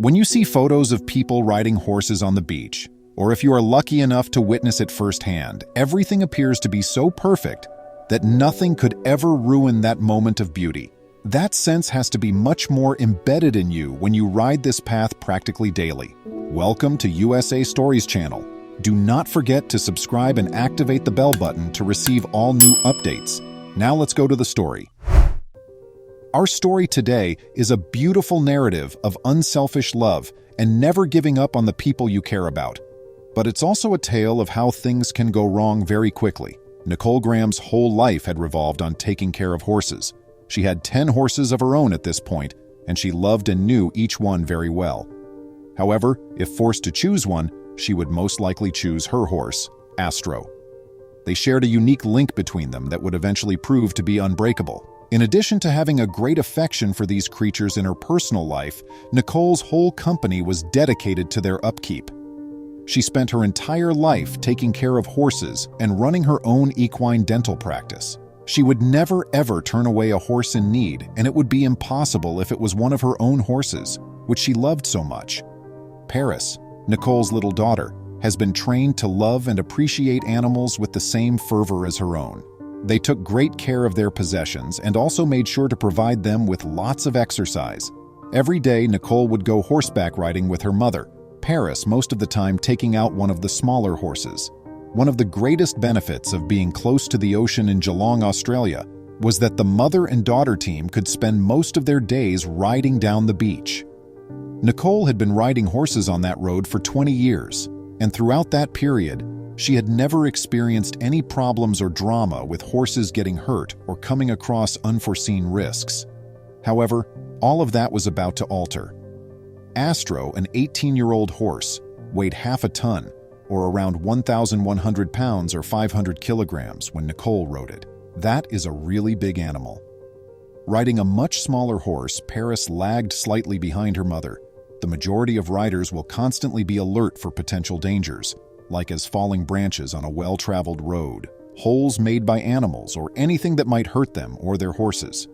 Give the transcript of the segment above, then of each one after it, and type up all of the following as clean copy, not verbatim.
When you see photos of people riding horses on the beach, or if you are lucky enough to witness it firsthand, everything appears to be so perfect that nothing could ever ruin that moment of beauty. That sense has to be much more embedded in you when you ride this path practically daily. Welcome to USA Stories channel. Do not forget to subscribe and activate the bell button to receive all new updates. Now let's go to the story. Our story today is a beautiful narrative of unselfish love and never giving up on the people you care about. But it's also a tale of how things can go wrong very quickly. Nicole Graham's whole life had revolved on taking care of horses. She had 10 horses of her own at this point, and she loved and knew each one very well. However, if forced to choose one, she would most likely choose her horse, Astro. They shared a unique link between them that would eventually prove to be unbreakable. In addition to having a great affection for these creatures in her personal life, Nicole's whole company was dedicated to their upkeep. She spent her entire life taking care of horses and running her own equine dental practice. She would never ever turn away a horse in need, and it would be impossible if it was one of her own horses, which she loved so much. Paris, Nicole's little daughter, has been trained to love and appreciate animals with the same fervor as her own. They took great care of their possessions and also made sure to provide them with lots of exercise. Every day, Nicole would go horseback riding with her mother, Paris, most of the time taking out one of the smaller horses. One of the greatest benefits of being close to the ocean in Geelong, Australia, was that the mother and daughter team could spend most of their days riding down the beach. Nicole had been riding horses on that road for 20 years, and throughout that period, she had never experienced any problems or drama with horses getting hurt or coming across unforeseen risks. However, all of that was about to alter. Astro, an 18-year-old horse, weighed half a ton, or around 1,100 pounds or 500 kilograms when Nicole rode it. That is a really big animal. Riding a much smaller horse, Paris lagged slightly behind her mother. The majority of riders will constantly be alert for potential dangers, like as falling branches on a well-traveled road, holes made by animals, or anything that might hurt them or their horses.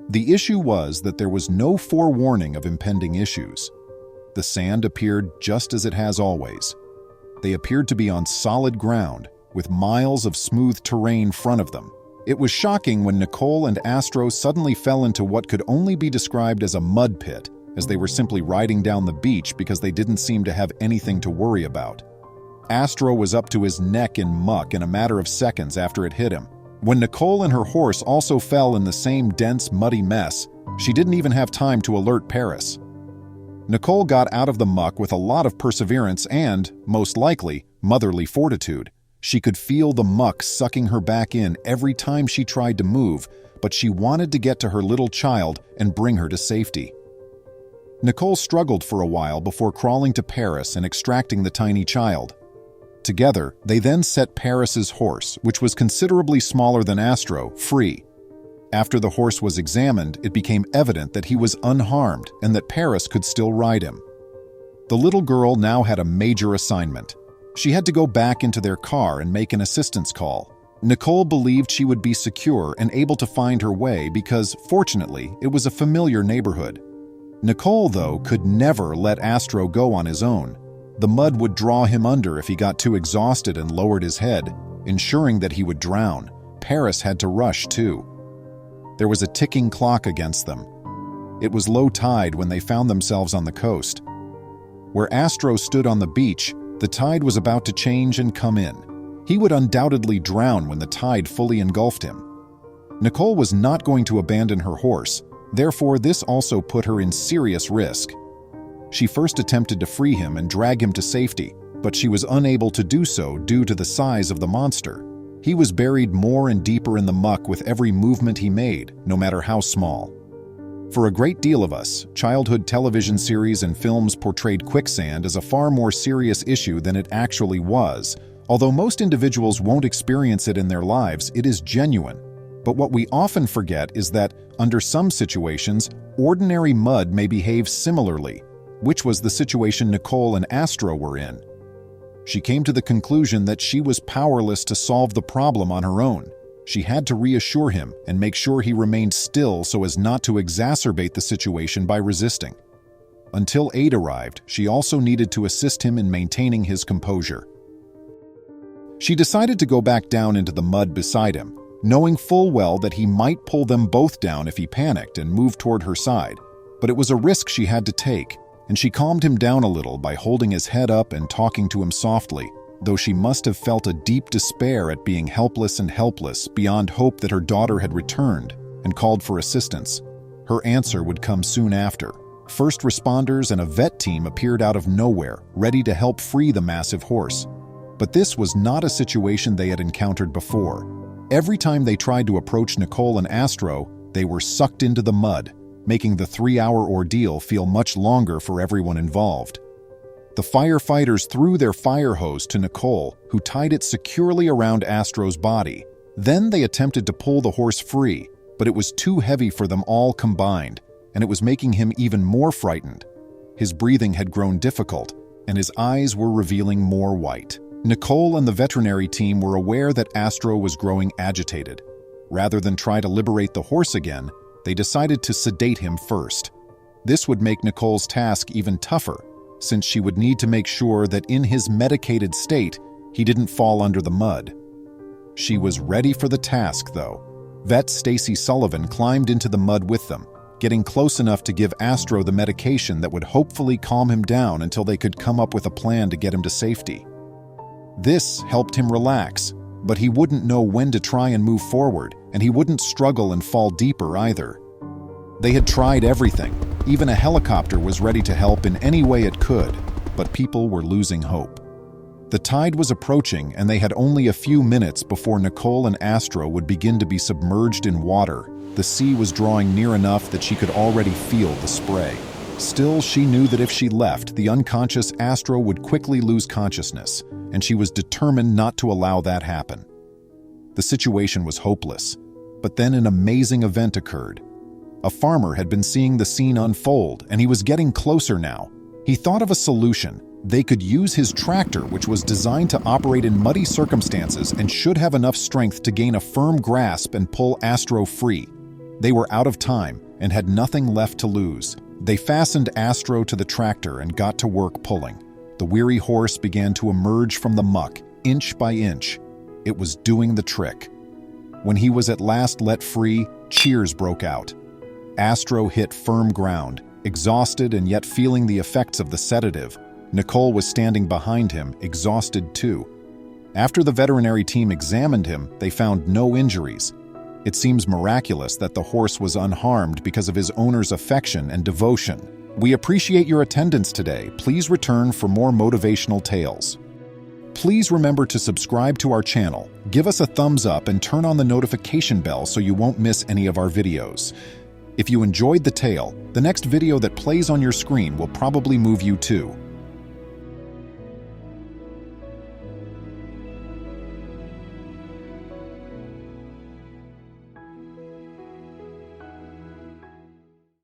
The issue was that there was no forewarning of impending issues. The sand appeared just as it has always. They appeared to be on solid ground, with miles of smooth terrain in front of them. It was shocking when Nicole and Astro suddenly fell into what could only be described as a mud pit, as they were simply riding down the beach because they didn't seem to have anything to worry about. Astro was up to his neck in muck in a matter of seconds after it hit him. When Nicole and her horse also fell in the same dense, muddy mess, she didn't even have time to alert Paris. Nicole got out of the muck with a lot of perseverance and, most likely, motherly fortitude. She could feel the muck sucking her back in every time she tried to move, but she wanted to get to her little child and bring her to safety. Nicole struggled for a while before crawling to Paris and extracting the tiny child. Together, they then set Paris's horse, which was considerably smaller than Astro, free. After the horse was examined, it became evident that he was unharmed and that Paris could still ride him. The little girl now had a major assignment. She had to go back into their car and make an assistance call. Nicole believed she would be secure and able to find her way because, fortunately, it was a familiar neighborhood. Nicole, though, could never let Astro go on his own. The mud would draw him under if he got too exhausted and lowered his head, ensuring that he would drown. Paris had to rush, too. There was a ticking clock against them. It was low tide when they found themselves on the coast. Where Astro stood on the beach, the tide was about to change and come in. He would undoubtedly drown when the tide fully engulfed him. Nicole was not going to abandon her horse, therefore this also put her in serious risk. She first attempted to free him and drag him to safety, but she was unable to do so due to the size of the monster. He was buried more and deeper in the muck with every movement he made, no matter how small. For a great deal of us, childhood television series and films portrayed quicksand as a far more serious issue than it actually was. Although most individuals won't experience it in their lives, it is genuine. But what we often forget is that, under some situations, ordinary mud may behave similarly, which was the situation Nicole and Astro were in. She came to the conclusion that she was powerless to solve the problem on her own. She had to reassure him and make sure he remained still so as not to exacerbate the situation by resisting. Until aid arrived, she also needed to assist him in maintaining his composure. She decided to go back down into the mud beside him, knowing full well that he might pull them both down if he panicked and moved toward her side. But it was a risk she had to take, and she calmed him down a little by holding his head up and talking to him softly, though she must have felt a deep despair at being helpless beyond hope that her daughter had returned, and called for assistance. Her answer would come soon after. First responders and a vet team appeared out of nowhere, ready to help free the massive horse. But this was not a situation they had encountered before. Every time they tried to approach Nicole and Astro, they were sucked into the mud, making the 3-hour ordeal feel much longer for everyone involved. The firefighters threw their fire hose to Nicole, who tied it securely around Astro's body. Then they attempted to pull the horse free, but it was too heavy for them all combined, and it was making him even more frightened. His breathing had grown difficult, and his eyes were revealing more white. Nicole and the veterinary team were aware that Astro was growing agitated. Rather than try to liberate the horse again, they decided to sedate him first. This would make Nicole's task even tougher, since she would need to make sure that in his medicated state, he didn't fall under the mud. She was ready for the task, though. Vet Stacy Sullivan climbed into the mud with them, getting close enough to give Astro the medication that would hopefully calm him down until they could come up with a plan to get him to safety. This helped him relax, but he wouldn't know when to try and move forward, and he wouldn't struggle and fall deeper either. They had tried everything. Even a helicopter was ready to help in any way it could, but people were losing hope. The tide was approaching, and they had only a few minutes before Nicole and Astro would begin to be submerged in water. The sea was drawing near enough that she could already feel the spray. Still, she knew that if she left, the unconscious Astro would quickly lose consciousness, and she was determined not to allow that happen. The situation was hopeless, but then an amazing event occurred. A farmer had been seeing the scene unfold, and he was getting closer now. He thought of a solution. They could use his tractor, which was designed to operate in muddy circumstances and should have enough strength to gain a firm grasp and pull Astro free. They were out of time and had nothing left to lose. They fastened Astro to the tractor and got to work pulling. The weary horse began to emerge from the muck, inch by inch. It was doing the trick. When he was at last let free, cheers broke out. Astro hit firm ground, exhausted and yet feeling the effects of the sedative. Nicole was standing behind him, exhausted too. After the veterinary team examined him, they found no injuries. It seems miraculous that the horse was unharmed because of his owner's affection and devotion. We appreciate your attendance today. Please return for more motivational tales. Please remember to subscribe to our channel, give us a thumbs up, and turn on the notification bell so you won't miss any of our videos. If you enjoyed the tale, the next video that plays on your screen will probably move you too.